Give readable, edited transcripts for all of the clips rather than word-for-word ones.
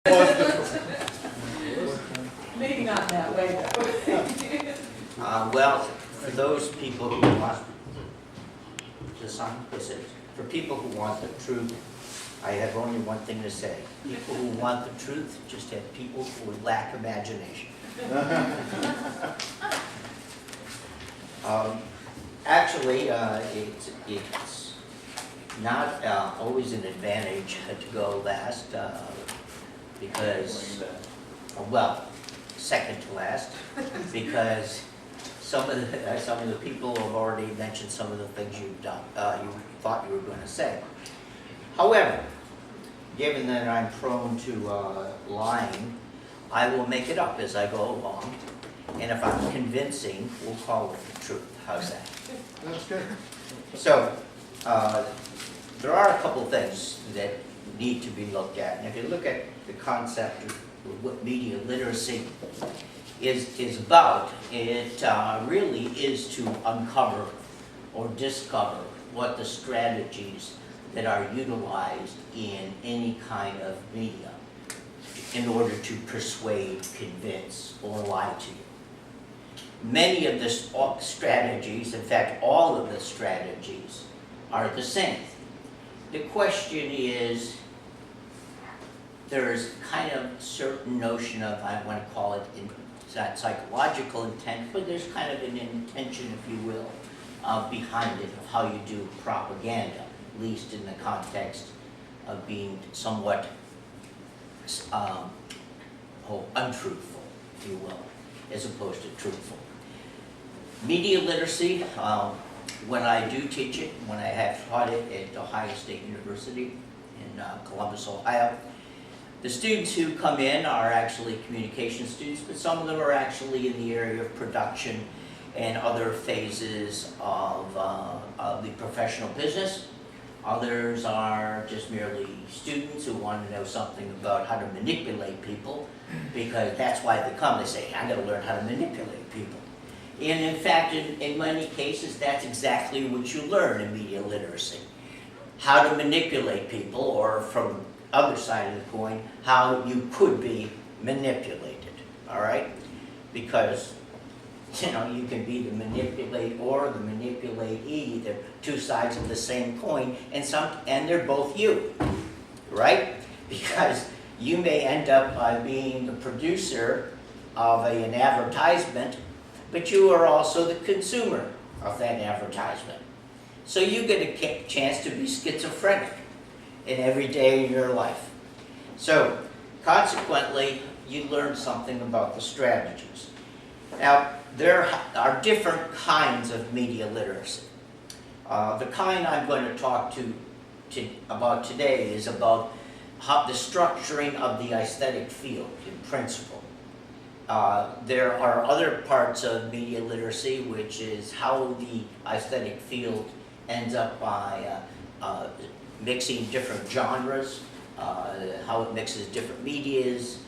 Maybe not that way, though. Well, for those people who want, for people who want the truth, I have only one thing to say. People who want the truth just have people who lack imagination. Actually, it's not always an advantage to go last because, well, second to last, because some of the people have already mentioned some of the things you've done, you thought you were going to say. However, given that I'm prone to lying, I will make it up as I go along, and if I'm convincing, we'll call it the truth. How's that? That's good. So, there are a couple things that need to be looked at, and if you look at the concept of what media literacy is about, it really is to uncover or discover what the strategies that are utilized in any kind of media in order to persuade, convince, or lie to you. Many of the strategies, in fact all of the strategies, are the same. The question is, there's kind of a certain notion of, I want to call it, it's not psychological intent, but there's kind of an intention, if you will, behind it, of how you do propaganda, at least in the context of being somewhat untruthful, if you will, as opposed to truthful. Media literacy, when I do teach it, when I have taught it at Ohio State University in Columbus, Ohio, the students who come in are actually communication students, but some of them are actually in the area of production and other phases of the professional business. Others are just merely students who want to know something about how to manipulate people, because that's why they come. They say, I gotta learn how to manipulate people. And in fact, in many cases, that's exactly what you learn in media literacy. How to manipulate people, or from the other side of the coin, how you could be manipulated, all right? Because, you know, you can be the manipulate or the manipulatee. They're two sides of the same coin, and they're both you, right? Because you may end up by being the producer of an advertisement, but you are also the consumer of that advertisement. So you get a chance to be schizophrenic in every day in your life. So consequently, you learn something about the strategies. Now, there are different kinds of media literacy. The kind I'm going to talk about today is about the structuring of the aesthetic field in principle. There are other parts of media literacy, which is how the aesthetic field ends up by mixing different genres, how it mixes different medias,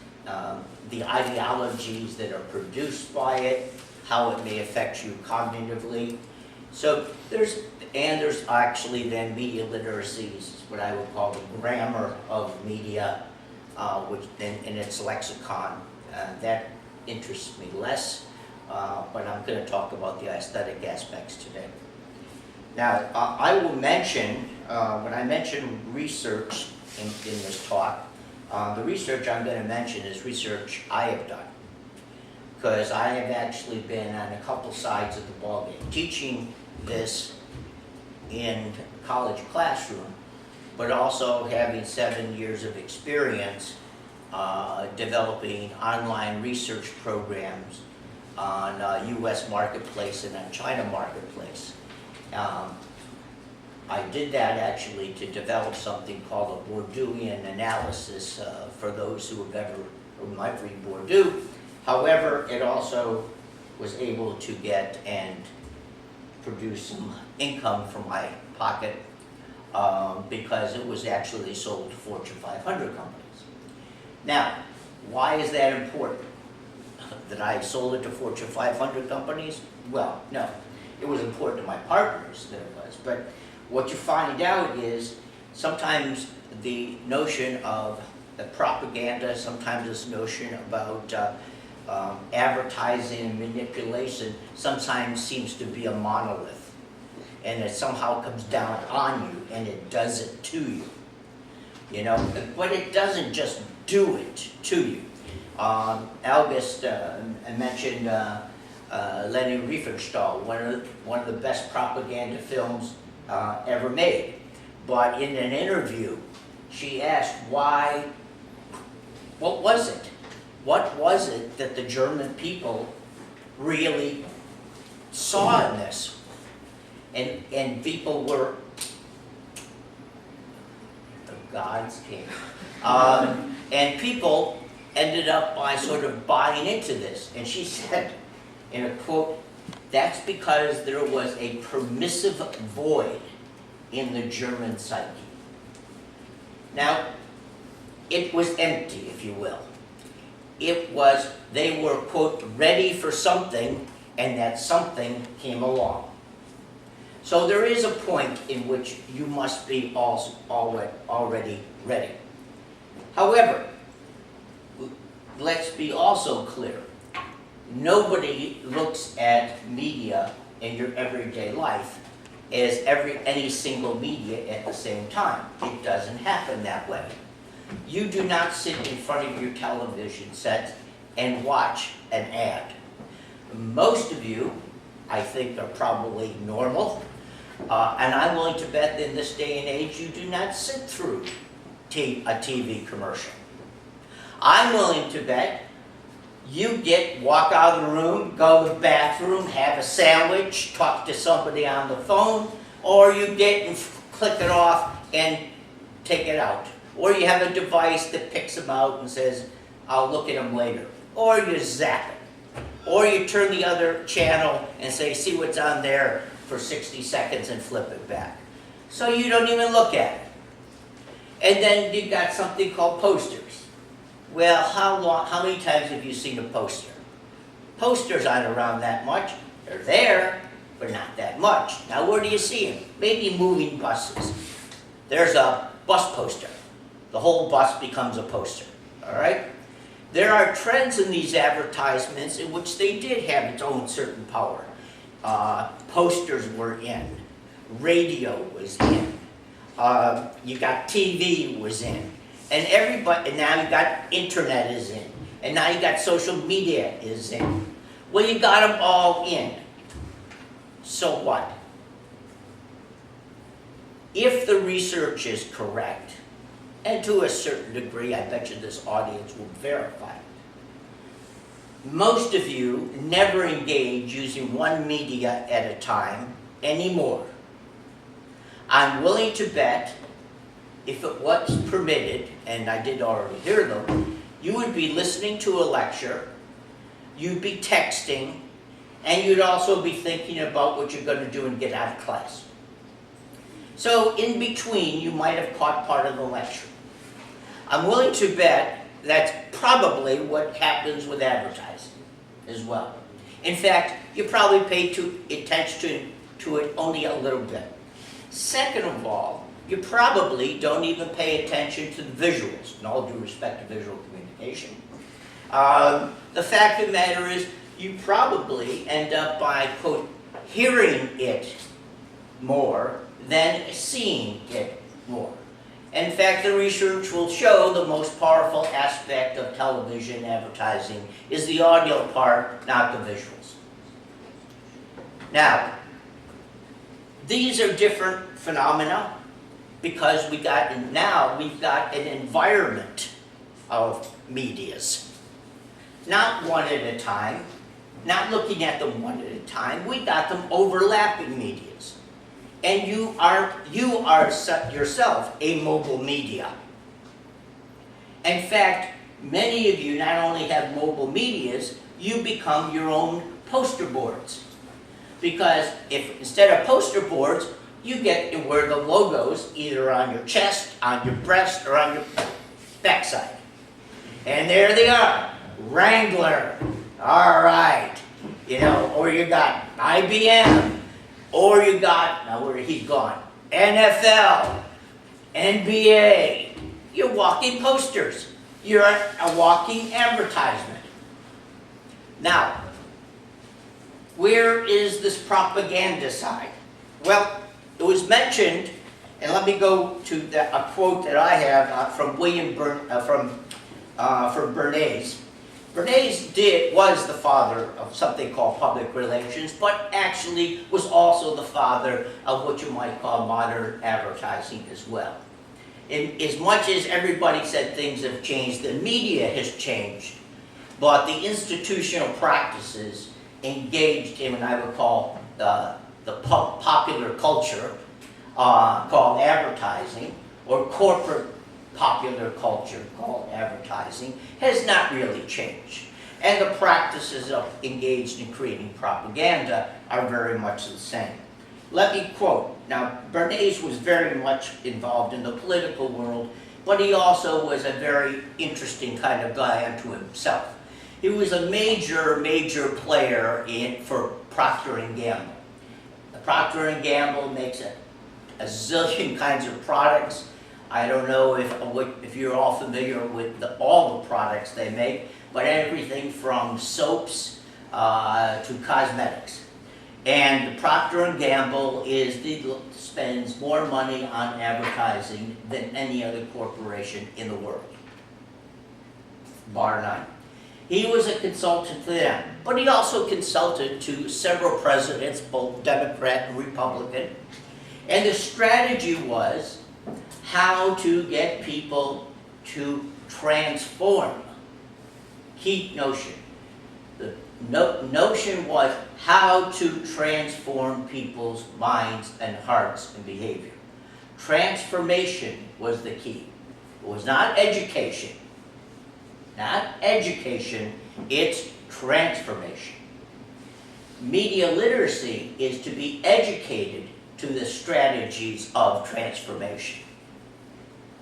the ideologies that are produced by it, how it may affect you cognitively. So there's actually then media literacy is what I would call the grammar of media, which in its lexicon. That interests me less, but I'm going to talk about the aesthetic aspects today. Now, I will mention, when I mention research in this talk, the research I'm going to mention is research I have done, because I have actually been on a couple sides of the ballgame, teaching this in a college classroom, but also having 7 years of experience developing online research programs on U.S. marketplace and on China marketplace. I did that actually to develop something called a Bourdieuian analysis for those who might read Bourdieu. However, it also was able to get and produce some income from my pocket because it was actually sold to Fortune 500 companies. Now, why is that important? That I sold it to Fortune 500 companies? Well, no. It was important to my partners that it was, but what you find out is sometimes the notion of propaganda, sometimes this notion about advertising and manipulation sometimes seems to be a monolith, and it somehow comes down on you and it does it to you. You know, but it doesn't just do it to you. August mentioned Leni Riefenstahl, one of the best propaganda films ever made. But in an interview, she asked what was it? What was it that the German people really saw in this? And people were, the gods came. And people ended up by sort of buying into this. And she said, in a quote, "That's because there was a permissive void in the German psyche." Now, it was empty, if you will. They were, quote, ready for something, and that something came along. So there is a point in which you must be already ready. However, let's be also clear. Nobody looks at media in your everyday life as any single media at the same time. It doesn't happen that way. You do not sit in front of your television set and watch an ad. Most of you, I think, are probably normal, and I'm willing to bet that in this day and age you do not sit through a TV commercial. I'm willing to bet you walk out of the room, go to the bathroom, have a sandwich, talk to somebody on the phone, or you get and click it off and take it out. Or you have a device that picks them out and says, "I'll look at them later." Or you zap it. Or you turn the other channel and say, "See what's on there," for 60 seconds and flip it back. So you don't even look at it. And then you've got something called posters. Well, how many times have you seen a poster? Posters aren't around that much. They're there, but not that much. Now, where do you see them? Maybe moving buses. There's a bus poster. The whole bus becomes a poster, all right? There are trends in these advertisements in which they did have its own certain power. Posters were in. Radio was in. You got TV was in. And now you got internet is in. And now you got social media is in. Well, you got them all in. So what? If the research is correct, and to a certain degree, I bet you this audience will verify it, most of you never engage using one media at a time anymore. I'm willing to bet, if it was permitted, and I did already hear them, you would be listening to a lecture, you'd be texting, and you'd also be thinking about what you're going to do and get out of class. So in between, you might have caught part of the lecture. I'm willing to bet that's probably what happens with advertising as well. In fact, you probably pay attention to it only a little bit. Second of all, you probably don't even pay attention to the visuals, in all due respect to visual communication. The fact of the matter is, you probably end up by, quote, hearing it more than seeing it more. In fact, the research will show the most powerful aspect of television advertising is the audio part, not the visuals. Now, these are different phenomena because we've got an environment of medias. Not one at a time, not looking at them one at a time, we got them overlapping medias. And you are yourself a mobile media. In fact, many of you not only have mobile medias, you become your own poster boards. Because if instead of poster boards, you get to wear the logos either on your chest, on your breast, or on your backside. And there they are, Wrangler, all right, or you got IBM, or you got, now where he's gone, NFL, NBA. You're walking posters. you're a walking advertisement. Now, where is this propaganda side? Well, it was mentioned, and let me go to a quote that I have from Barnaise. Barnaise was the father of something called public relations, but actually was also the father of what you might call modern advertising as well. As much as everybody said things have changed, the media has changed, but the institutional practices engaged in what I would call the popular culture called advertising, or corporate popular culture called advertising, has not really changed. And the practices of engaged in creating propaganda are very much the same. Let me quote. Now, Barnaise was very much involved in the political world, but he also was a very interesting kind of guy unto himself. He was a major player for Procter & Gamble. Procter & Gamble makes a zillion kinds of products. I don't know if you're all familiar with all the products they make, but everything from soaps to cosmetics. And Procter & Gamble spends more money on advertising than any other corporation in the world, bar none. He was a consultant to them, but he also consulted to several presidents, both Democrat and Republican. And the strategy was how to get people to transform. Key notion. The notion was how to transform people's minds and hearts and behavior. Transformation was the key. It was not education. Not education, it's transformation. Media literacy is to be educated to the strategies of transformation.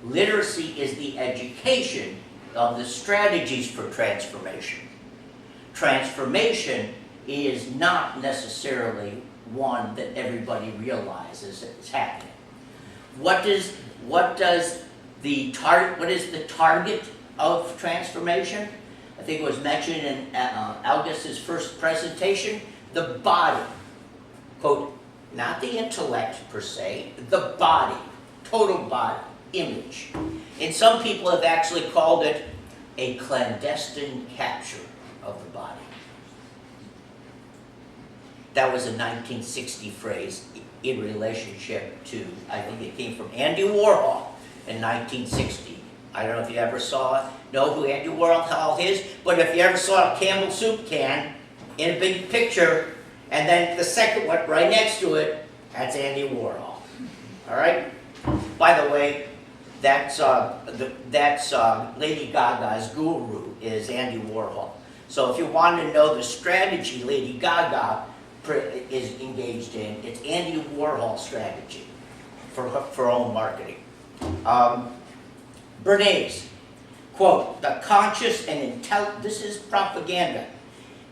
Literacy is the education of the strategies for transformation. Transformation is not necessarily one that everybody realizes is happening. What is the target of transformation? I think it was mentioned in August's first presentation, the body. Quote, not the intellect per se, the body, total body, image. And some people have actually called it a clandestine capture of the body. That was a 1960 phrase in relationship to, I think it came from Andy Warhol in 1960. I don't know if you ever know who Andy Warhol is, but if you ever saw a Campbell soup can in a big picture, and then the second one right next to it, that's Andy Warhol. All right? By the way, that's Lady Gaga's guru is Andy Warhol. So if you want to know the strategy Lady Gaga is engaged in, it's Andy Warhol's strategy for her own marketing. Barnaise, quote, the conscious and this is propaganda,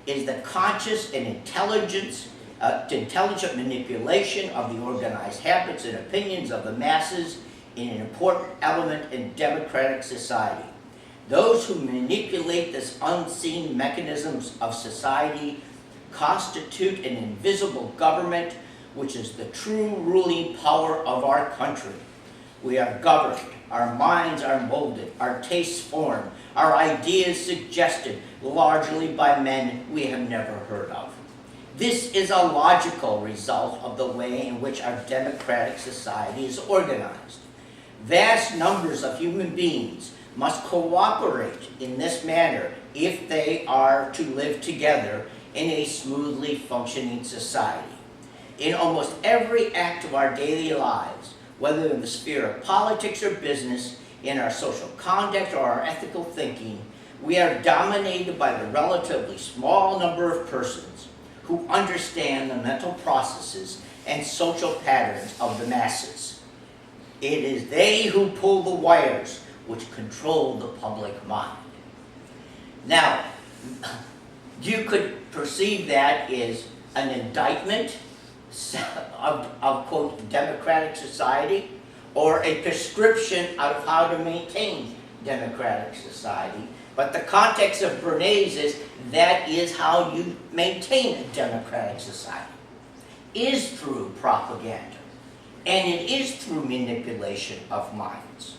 is the conscious and intelligent manipulation of the organized habits and opinions of the masses in an important element in democratic society. Those who manipulate this unseen mechanisms of society constitute an invisible government, which is the true ruling power of our country. We are governed, our minds are molded, our tastes formed, our ideas suggested, largely by men we have never heard of. This is a logical result of the way in which our democratic society is organized. Vast numbers of human beings must cooperate in this manner if they are to live together in a smoothly functioning society. In almost every act of our daily lives, whether in the sphere of politics or business, in our social conduct or our ethical thinking, we are dominated by the relatively small number of persons who understand the mental processes and social patterns of the masses. It is they who pull the wires which control the public mind. Now, you could perceive that as an indictment of quote, democratic society, or a prescription of how to maintain democratic society. But the context of Barnaise is that is how you maintain a democratic society, is through propaganda, and it is through manipulation of minds.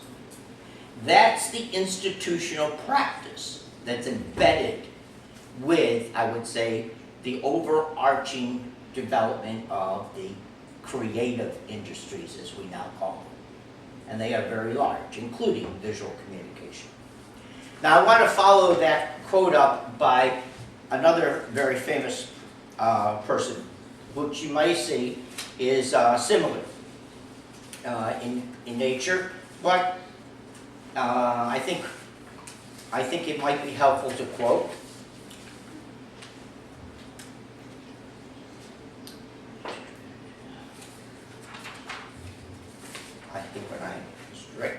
That's the institutional practice that's embedded with, I would say, the overarching development of the creative industries, as we now call them. And they are very large, including visual communication. Now, I want to follow that quote up by another very famous person, which you might see is similar in nature, but I think it might be helpful to quote. I think when I'm straight.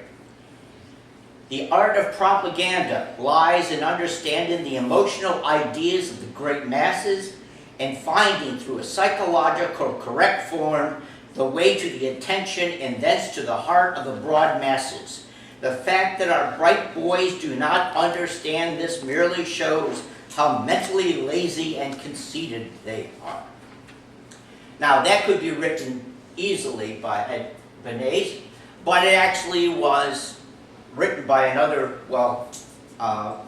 The art of propaganda lies in understanding the emotional ideas of the great masses and finding through a psychological correct form the way to the attention and thence to the heart of the broad masses. The fact that our bright boys do not understand this merely shows how mentally lazy and conceited they are. Now, that could be written easily by Barnaise, but it actually was written by another,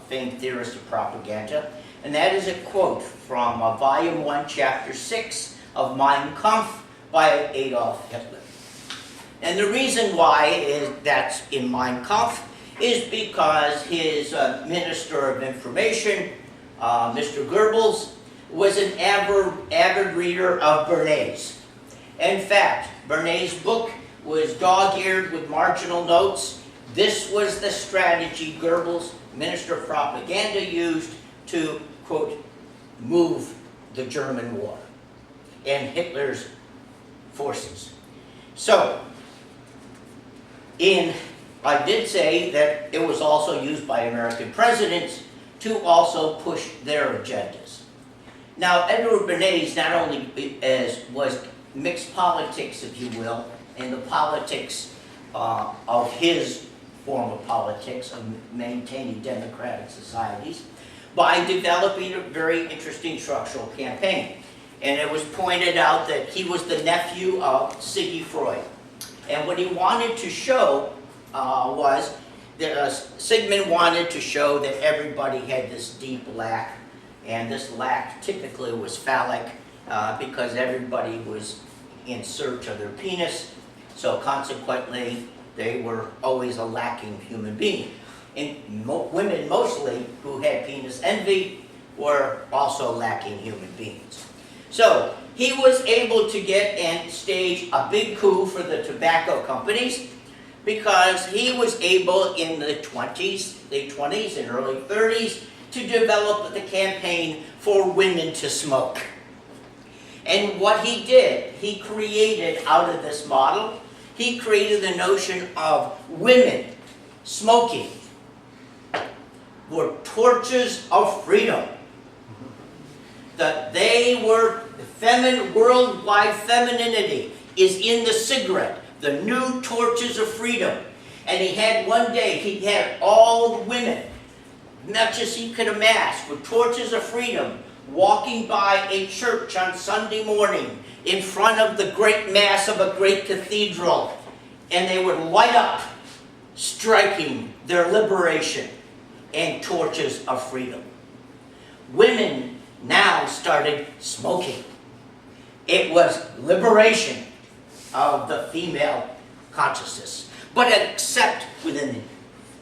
famed theorist of propaganda, and that is a quote from Volume 1, Chapter 6 of Mein Kampf by Adolf Hitler. And the reason why that's in Mein Kampf is because his Minister of Information, Mr. Goebbels, was an avid reader of Barnaise. In fact, Barnaise's book was dog-eared with marginal notes. This was the strategy Goebbels, Minister of Propaganda, used to, quote, move the German war and Hitler's forces. So, I did say that it was also used by American presidents to also push their agendas. Now, Edward Bernays not only was mixed politics, if you will, in the politics of his form of politics, of maintaining democratic societies, by developing a very interesting structural campaign. And it was pointed out that he was the nephew of Sigmund Freud. And what he wanted to show was that Sigmund wanted to show that everybody had this deep lack, and this lack typically was phallic because everybody was in search of their penis, so consequently they were always a lacking human being. And women mostly who had penis envy were also lacking human beings. So he was able to get and stage a big coup for the tobacco companies because he was able in the late 20s and early 30s to develop the campaign for women to smoke. And what he did, he created out of this model, he created the notion of women smoking were torches of freedom. That they were worldwide femininity is in the cigarette, the new torches of freedom. And he had one day, he had all the women, much as he could amass, with torches of freedom, walking by a church on Sunday morning in front of the great mass of a great cathedral, and they would light up, striking their liberation and torches of freedom. Women now started smoking. It was liberation of the female consciousness. But except within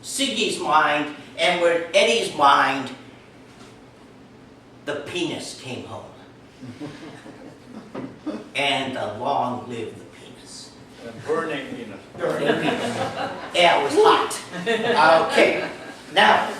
Siggy's mind and with Eddie's mind, the penis came home. And long live the penis. Burning penis. Burning penis. Yeah, it was hot. Okay. Now,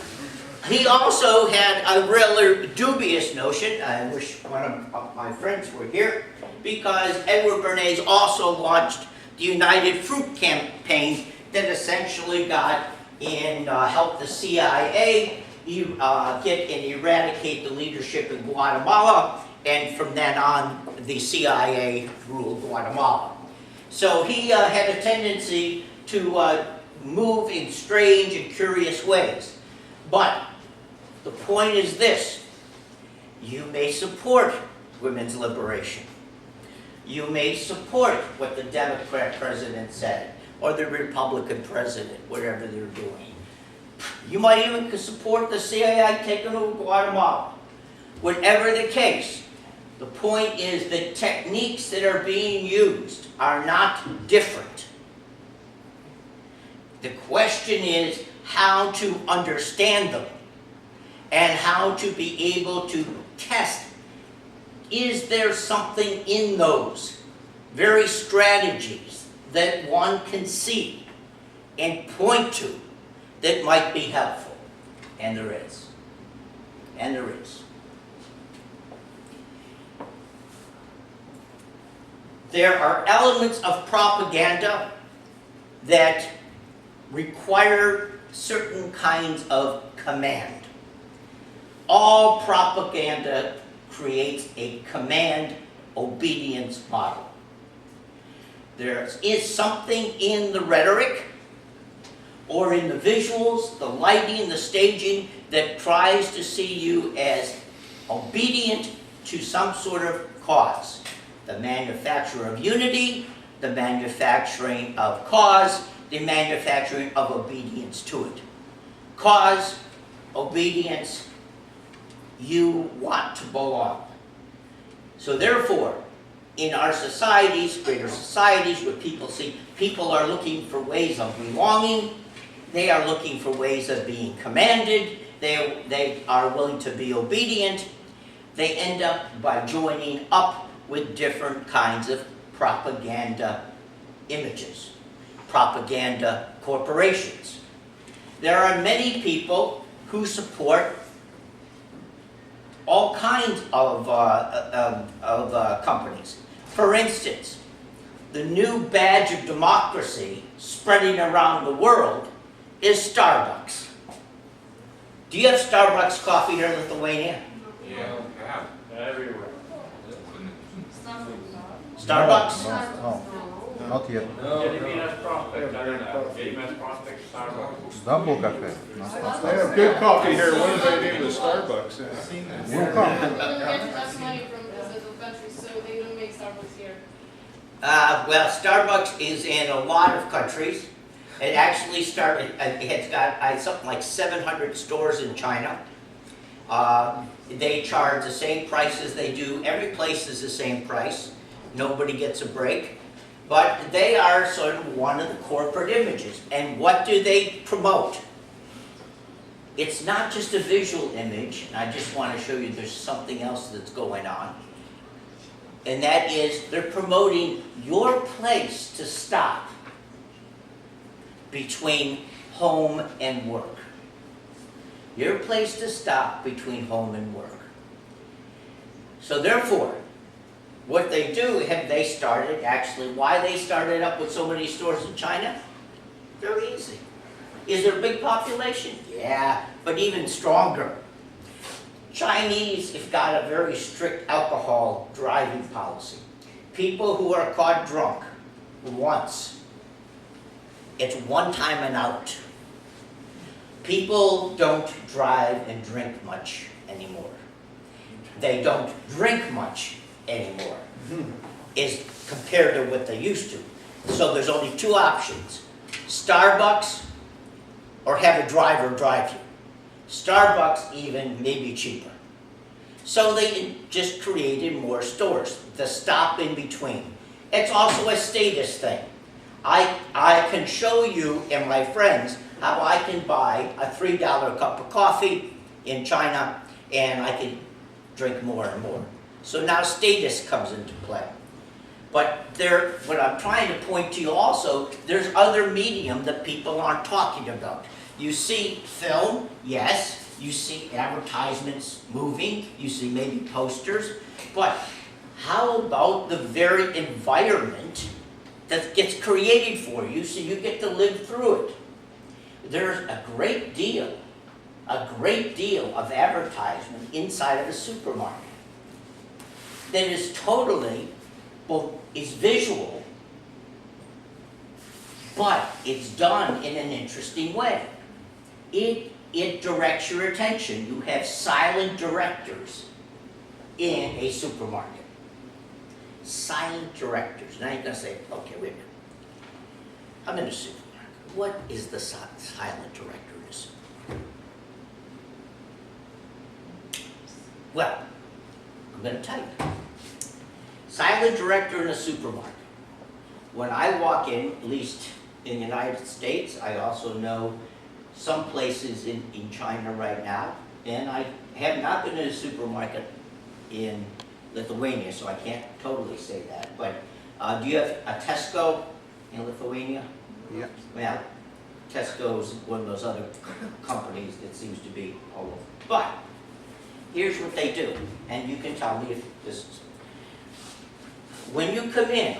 he also had a rather dubious notion. I wish one of my friends were here, because Edward Bernays also launched the United Fruit campaign that essentially got in, helped the CIA get and eradicate the leadership in Guatemala, and from then on, the CIA ruled Guatemala. So he had a tendency to move in strange and curious ways. But the point is this: you may support women's liberation. You may support what the Democrat president said, or the Republican president, whatever they're doing. You might even support the CIA taking over Guatemala. Whatever the case, the point is that techniques that are being used are not different. The question is how to understand them and how to be able to test. Is there something in those very strategies that one can see and point to that might be helpful? And there is. And there is. There are elements of propaganda that require certain kinds of command. All propaganda creates a command obedience model. There is something in the rhetoric or in the visuals, the lighting, the staging that tries to see you as obedient to some sort of cause. The manufacture of unity, the manufacturing of cause, the manufacturing of obedience to it. Cause, obedience, you want to belong. So therefore, in our societies, greater societies, where people are looking for ways of belonging, they are looking for ways of being commanded, they are willing to be obedient, they end up by joining up with different kinds of propaganda images, propaganda corporations. There are many people who support all kinds of companies. For instance, the new badge of democracy spreading around the world is Starbucks. Do you have Starbucks coffee here in Lithuania? Yeah, everywhere. Starbucks? No, not yet. Gediminas Prospect, I don't know. Gediminas Prospect, Starbucks. Double cafe. They have good coffee here. What do they do with Starbucks? We'll come. They don't get enough money from the countries, so they don't make Starbucks here. Well, Starbucks is in a lot of countries. It actually started, it's got something like 700 stores in China. They charge the same price as they do. Every place is the same price. Nobody gets a break. But they are sort of one of the corporate images. And what do they promote? It's not just a visual image. And I just want to show you there's something else that's going on. And that is they're promoting your place to stop between home and work. Your place to stop between home and work. So therefore, what they do, they started, actually, why they started up with so many stores in China? Very easy. Is there a big population? Yeah, but even stronger. Chinese have got a very strict alcohol driving policy. People who are caught drunk once, it's one time and out. People don't drive and drink much anymore. They don't drink much anymore, is compared to what they used to. So there's only two options: Starbucks or have a driver drive you. Starbucks even may be cheaper. So they just created more stores, the stop in between. It's also a status thing. I can show you and my friends how I can buy a $3 cup of coffee in China and I can drink more and more. So now status comes into play. But what I'm trying to point to you also, there's other medium that people aren't talking about. You see film, yes. You see advertisements moving. You see maybe posters. But how about the very environment that gets created for you so you get to live through it? There's a great deal of advertisement inside of a supermarket that is totally, is visual But it's done in an interesting way. It directs your attention. You have silent directors in a supermarket. Silent directors. Now you're going to say, okay, wait a minute. I'm in a supermarket. What is the silent director in a supermarket? Well, I'm going to tell you. Silent director in a supermarket. When I walk in, at least in the United States, I also know some places in China right now, and I have not been in a supermarket in Lithuania, so I can't totally say that. But do you have a Tesco in Lithuania? Yeah. Well, Tesco is one of those other companies that seems to be all over. But here's what they do, and you can tell me if this is. When you come in,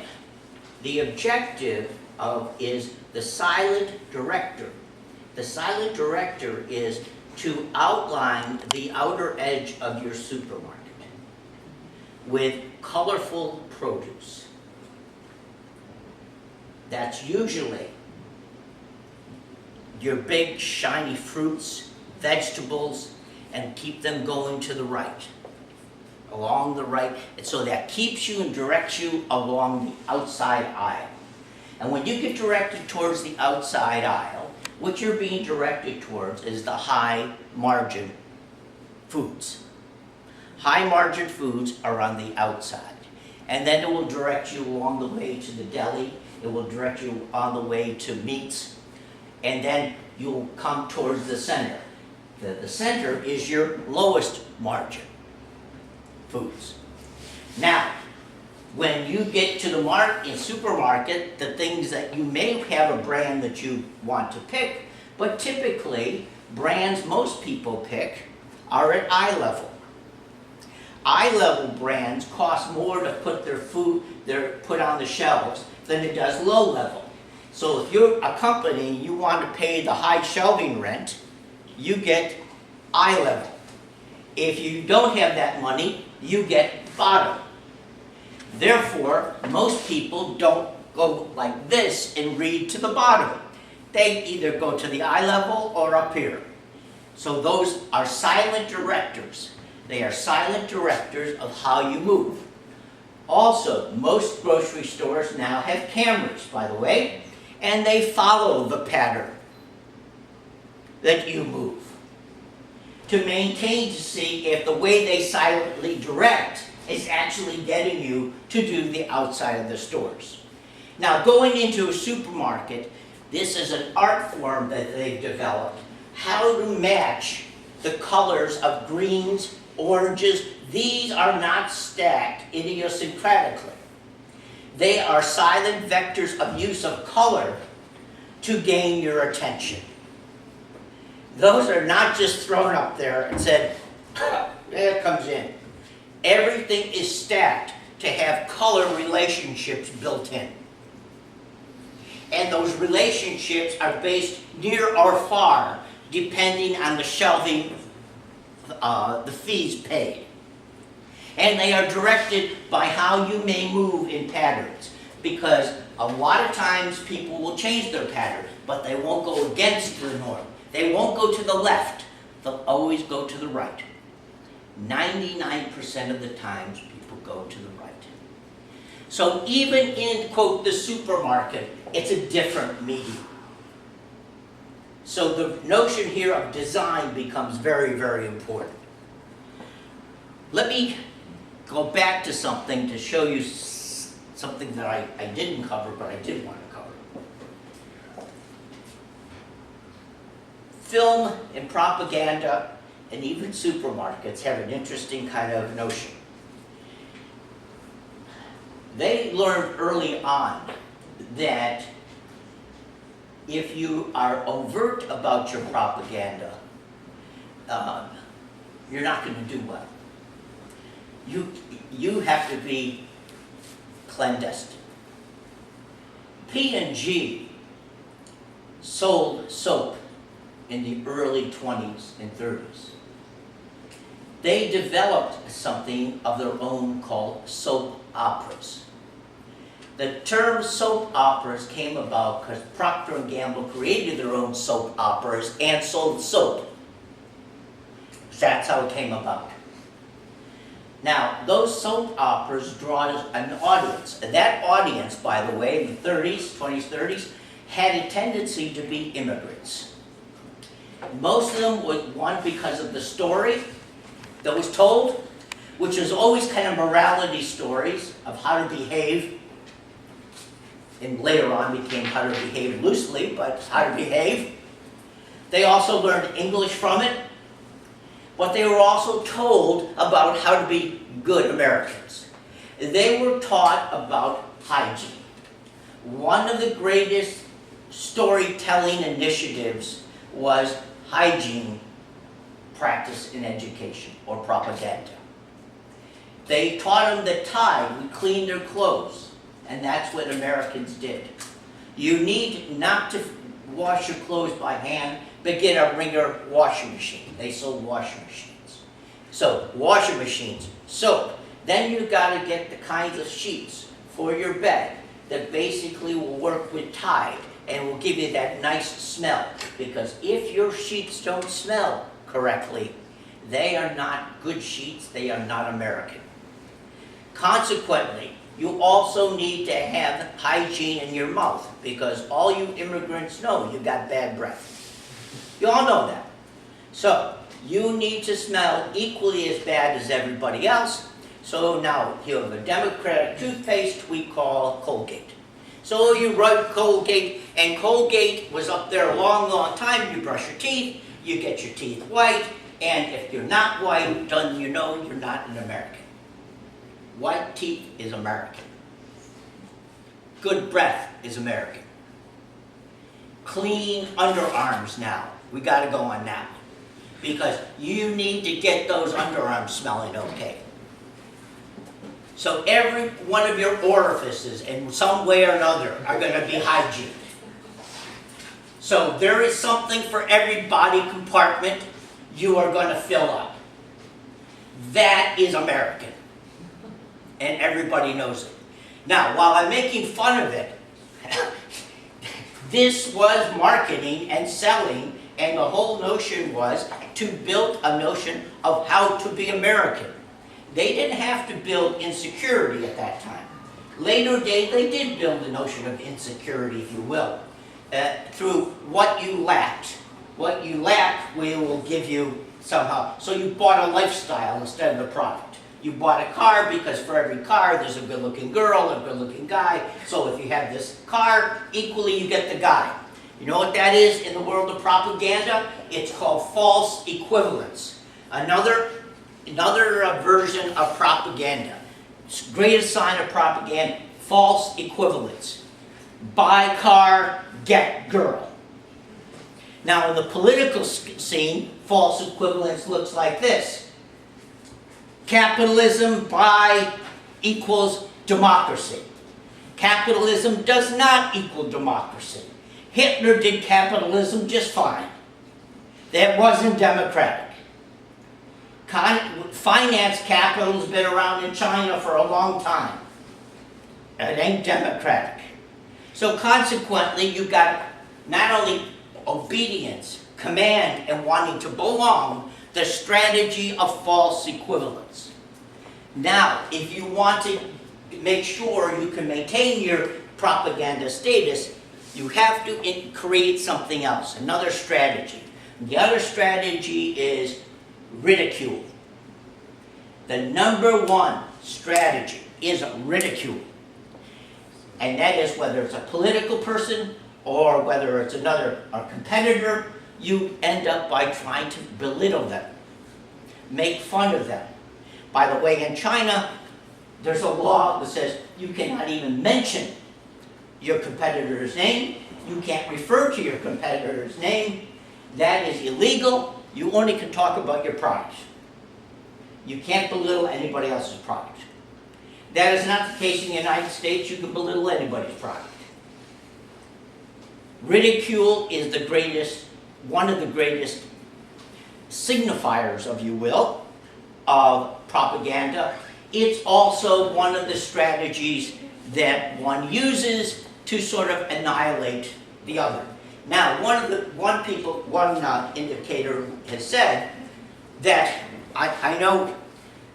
the objective is the silent director. The silent director is to outline the outer edge of your supermarket with colorful produce. That's usually your big shiny fruits, vegetables, and keep them going to the right, along the right. And so that keeps you and directs you along the outside aisle. And when you get directed towards the outside aisle, what you're being directed towards is the high margin foods. High margin foods are on the outside. And then it will direct you along the way to the deli. It will direct you on the way to meats. And then you'll come towards the center. The center is your lowest margin foods. Now, when you get to the supermarket, the things that you may have a brand that you want to pick, but typically brands most people pick are at eye level. Eye level brands cost more to put their food, put on the shelves than it does low level. So if you're a company and you want to pay the high shelving rent, you get eye level. If you don't have that money, you get bottom. Therefore, most people don't go like this and read to the bottom. They either go to the eye level or up here. So those are silent directors. They are silent directors of how you move. Also, most grocery stores now have cameras, by the way, and they follow the pattern that you move to maintain, to see if the way they silently direct is actually getting you to do the outside of the stores. Now, going into a supermarket, this is an art form that they've developed. How to match the colors of greens, oranges. These are not stacked idiosyncratically. They are silent vectors of use of color to gain your attention. Those are not just thrown up there and said, there it comes in. Everything is stacked to have color relationships built in. And those relationships are based near or far, depending on the shelving, the fees paid. And they are directed by how you may move in patterns. Because a lot of times people will change their pattern, but they won't go against the norm. They won't go to the left. They'll always go to the right. 99% of the times people go to the right. So even in, quote, the supermarket, it's a different medium. So the notion here of design becomes very, very important. Let me go back to something to show you something that I didn't cover, but I did want to cover. Film and propaganda and even supermarkets have an interesting kind of notion. They learned early on that if you are overt about your propaganda, you're not going to do well. You have to be clandestine. P&G sold soap in the early 20s and 30s. They developed something of their own called soap operas. The term soap operas came about because Procter & Gamble created their own soap operas and sold soap. That's how it came about. Now, those soap operas draw an audience. And that audience, by the way, in the 30s, 20s, 30s, had a tendency to be immigrants. Most of them was, one, because of the story that was told, which was always kind of morality stories of how to behave, and later on became how to behave loosely, but how to behave. They also learned English from it, but they were also told about how to be good Americans. They were taught about hygiene. One of the greatest storytelling initiatives was hygiene practice in education, or propaganda. They taught them that tie would clean their clothes, and that's what Americans did. You need not to wash your clothes by hand, but get a Ringer washing machine. They sold washing machines. So, washing machines, soap. Then you've got to get the kinds of sheets for your bed that basically will work with Tide and will give you that nice smell. Because if your sheets don't smell correctly, they are not good sheets, they are not American. Consequently, you also need to have hygiene in your mouth, because all you immigrants know you got bad breath. You all know that. So, you need to smell equally as bad as everybody else. So now you have a Democratic toothpaste we call Colgate. So you rub Colgate, and Colgate was up there a long, long time. You brush your teeth, you get your teeth white, and if you're not white, then you know you're not an American. White teeth is American. Good breath is American. Clean underarms now. We got to go on that one. Because you need to get those underarms smelling okay. So every one of your orifices, in some way or another, are going to be hygiene. So there is something for every body compartment you are going to fill up. That is American. And everybody knows it. Now, while I'm making fun of it, this was marketing and selling, and the whole notion was to build a notion of how to be American. They didn't have to build insecurity at that time. Later days, they did build the notion of insecurity, if you will, through what you lacked. What you lack, we will give you somehow. So you bought a lifestyle instead of a product. You bought a car because for every car there's a good-looking girl, a good-looking guy. So if you have this car, equally you get the guy. You know what that is in the world of propaganda? It's called false equivalence. Another version of propaganda. Greatest sign of propaganda, false equivalence. Buy car, get girl. Now in the political scene, false equivalence looks like this. Capitalism by equals democracy. Capitalism does not equal democracy. Hitler did capitalism just fine. That wasn't democratic. Finance capital has been around in China for a long time. It ain't democratic. So consequently, you've got not only obedience, command, and wanting to belong, the strategy of false equivalence. Now, if you want to make sure you can maintain your propaganda status, you have to create something else, another strategy. The other strategy is ridicule. The number one strategy is ridicule. And that is whether it's a political person or whether it's a competitor, you end up by trying to belittle them, make fun of them. By the way, in China, there's a law that says you cannot even mention your competitor's name. You can't refer to your competitor's name. That is illegal. You only can talk about your product. You can't belittle anybody else's product. That is not the case in the United States. You can belittle anybody's product. Ridicule is the greatest, one of the greatest signifiers, if you will, of propaganda. It's also one of the strategies that one uses to sort of annihilate the other. Now, one indicator has said that I know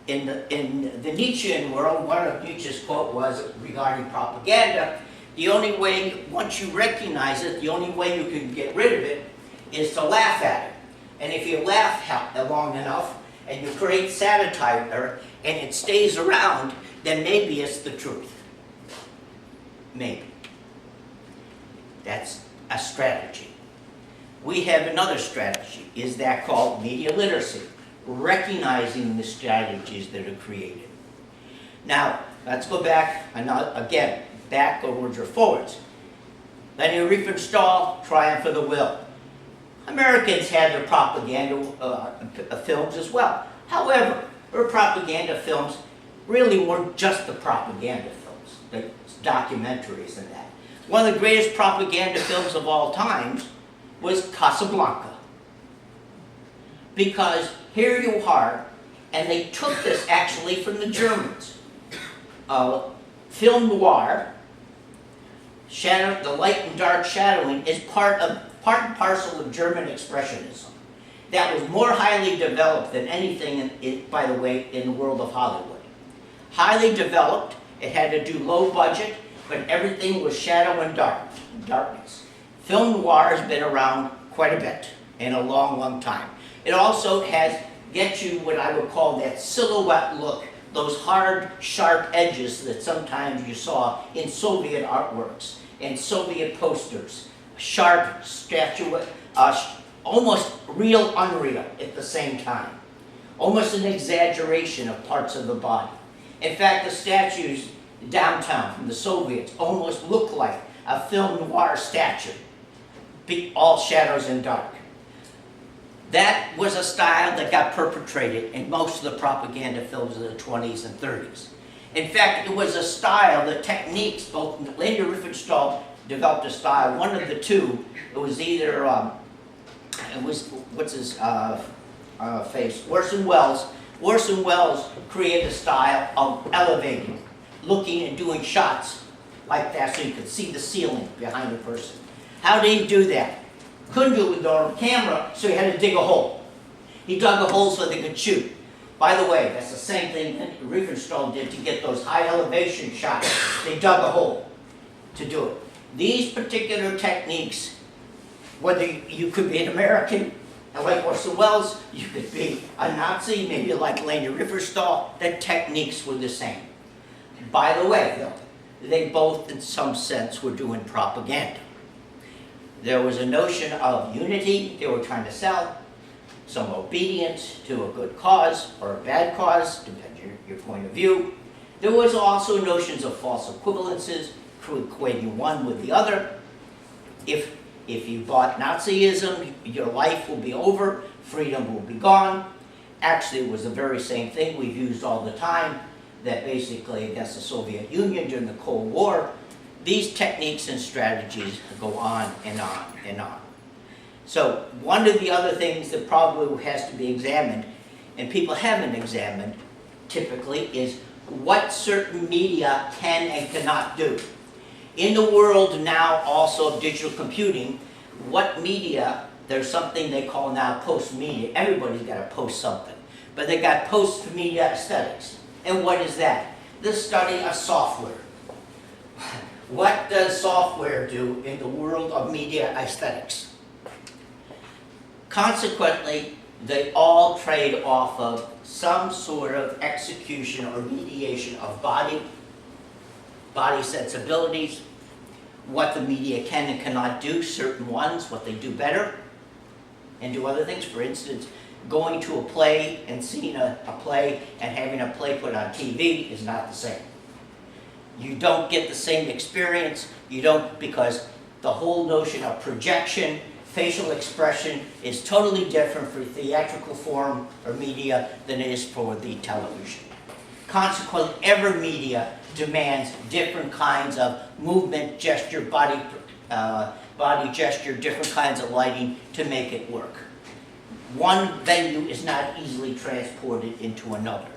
in the Nietzschean world, one of Nietzsche's quote was regarding propaganda, the only way, once you recognize it, the only way you can get rid of it is to laugh at it. And if you laugh long enough and you create satire and it stays around, then maybe it's the truth. Maybe. That's a strategy. We have another strategy. Is that called media literacy? Recognizing the strategies that are created. Now, let's go back, again, backwards or forwards. Leni Riefenstahl, Triumph of the Will. Americans had their propaganda films as well. However, her propaganda films really weren't just the propaganda films, the documentaries and that. One of the greatest propaganda films of all time was Casablanca. Because here you are, and they took this actually from the Germans. Film noir, the light and dark shadowing, is part and parcel of German expressionism. That was more highly developed than anything, by the way, in the world of Hollywood. Highly developed, it had to do low budget, but everything was shadow and darkness. Film noir has been around quite a bit, in a long, long time. It also gets you what I would call that silhouette look, those hard, sharp edges that sometimes you saw in Soviet artworks and Soviet posters. Sharp, statuette, almost real, unreal at the same time. Almost an exaggeration of parts of the body. In fact, the statues downtown from the Soviets almost look like a film noir statue, all shadows and dark. That was a style that got perpetrated in most of the propaganda films of the 20s and 30s. In fact, it was a style, the techniques, both Leni Riefenstahl developed a style, one of the two, it was either, what's his face, Orson Welles. Orson Welles created a style of elevating, looking and doing shots like that so you could see the ceiling behind the person. How did he do that? Couldn't do it with the camera, so he had to dig a hole. He dug a hole so they could shoot. By the way, that's the same thing that Riefenstahl did to get those high elevation shots. They dug a hole to do it. These particular techniques, whether you could be an American, and like Orson Welles, you could be a Nazi, maybe like Leni Riefenstahl, the techniques were the same. By the way, though, they both, in some sense, were doing propaganda. There was a notion of unity they were trying to sell, some obedience to a good cause or a bad cause, depending on your point of view. There was also notions of false equivalences, equating one with the other. If you bought Nazism, your life will be over, freedom will be gone. Actually, it was the very same thing we've used all the time, that basically against the Soviet Union during the Cold War. These techniques and strategies go on and on and on. So one of the other things that probably has to be examined, and people haven't examined typically, is what certain media can and cannot do. In the world now also of digital computing, what media, there's something they call now post-media. Everybody's got to post something. But they got post-media aesthetics. And what is that? The study of software. What does software do in the world of media aesthetics? Consequently, they all trade off of some sort of execution or mediation of body sensibilities, what the media can and cannot do, certain ones, what they do better, and do other things. For instance, going to a play and seeing a play and having a play put on TV is not the same. You don't get the same experience, because the whole notion of projection, facial expression is totally different for theatrical form or media than it is for the television. Consequently, every media demands different kinds of movement, gesture, body gesture, different kinds of lighting to make it work. One venue is not easily transported into another.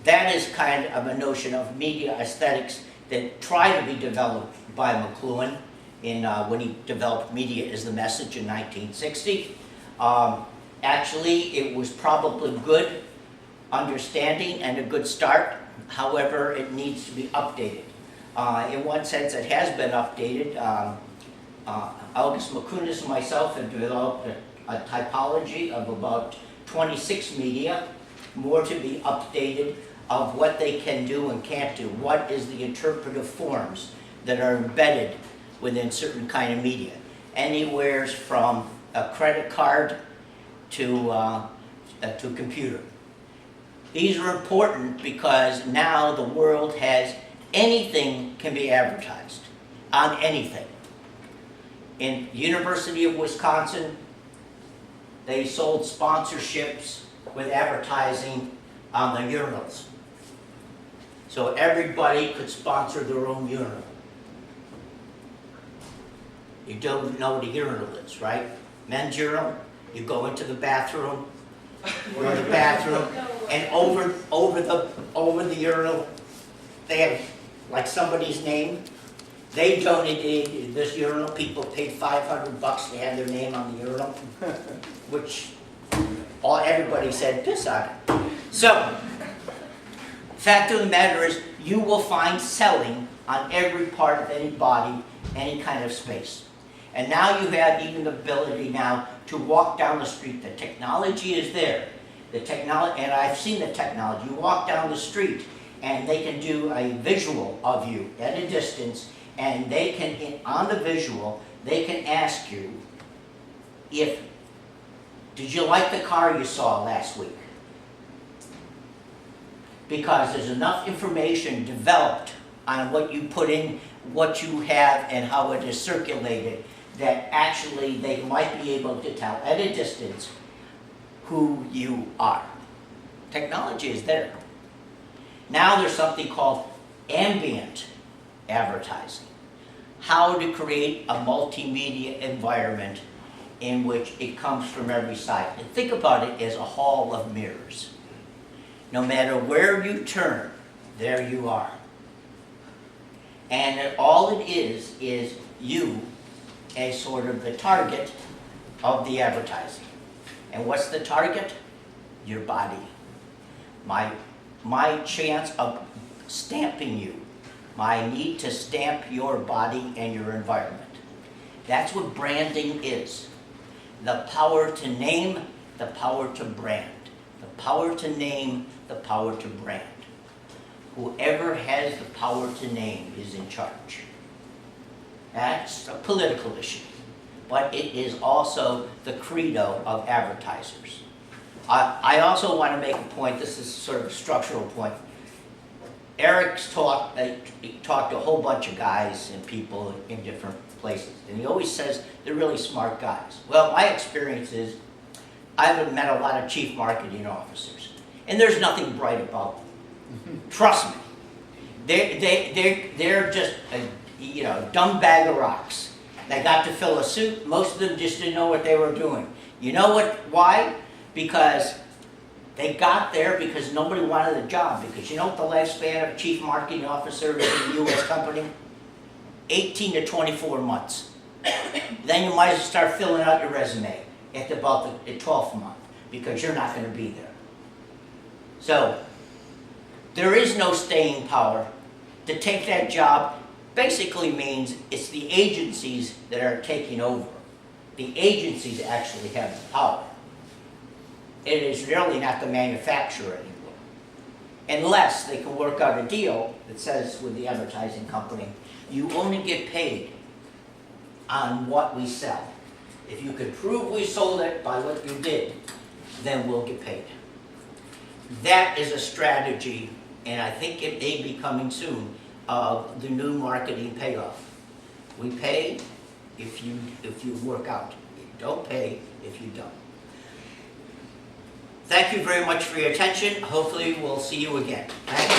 That is kind of a notion of media aesthetics that tried to be developed by McLuhan when he developed Media is the Message in 1960. Actually, it was probably good understanding and a good start. However, it needs to be updated. In one sense, it has been updated. August McCunas and myself have developed a typology of about 26 media, more to be updated, of what they can do and can't do. What is the interpretive forms that are embedded within certain kind of media? Anywhere from a credit card to computer. These are important because now the world has anything can be advertised on anything. In University of Wisconsin, they sold sponsorships with advertising on the urinals. So everybody could sponsor their own urinal. You don't know what a urinal is, right? Men's urinal, you go into the bathroom, and over the urinal, they have like somebody's name. They donated this urinal. People paid $500 to have their name on the urinal, which everybody said piss on it. So, fact of the matter is, you will find selling on every part of any body, any kind of space. And now you have even the ability now to walk down the street. The technology is there. And I've seen the technology. You walk down the street and they can do a visual of you at a distance, and they can, on the visual, they can ask you did you like the car you saw last week? Because there's enough information developed on what you put in, what you have, and how it is circulated, that actually they might be able to tell at a distance who you are. Technology is there. Now there's something called ambient advertising. How to create a multimedia environment in which it comes from every side. And think about it as a hall of mirrors. No matter where you turn, there you are. And all it is you as sort of the target of the advertising. And what's the target? Your body. My chance of stamping you. My need to stamp your body and your environment. That's what branding is. The power to name, the power to brand. The power to name, the power to brand. Whoever has the power to name is in charge. That's a political issue, but it is also the credo of advertisers. I also want to make a point, this is sort of a structural point. Eric's talked to a whole bunch of guys and people in different places, and he always says they're really smart guys. Well, my experience is I've met a lot of chief marketing officers, and there's nothing bright about them. Trust me. They're just a dumb bag of rocks. They got to fill a suit. Most of them just didn't know what they were doing. You know what? Why? Because they got there because nobody wanted the job. Because you know what the lifespan of a chief marketing officer is in a U.S. company? 18 to 24 months. Then you might as well start filling out your resume at about the 12th month, because you're not going to be there. So there is no staying power. To take that job basically means it's the agencies that are taking over. The agencies actually have the power. It is really not the manufacturer anymore. Unless they can work out a deal that says with the advertising company, you only get paid on what we sell. If you can prove we sold it by what you did, then we'll get paid. That is a strategy, and I think it may be coming soon, of the new marketing payoff. We pay if you work out. You don't pay if you don't. Thank you very much for your attention. Hopefully we'll see you again. Thank you.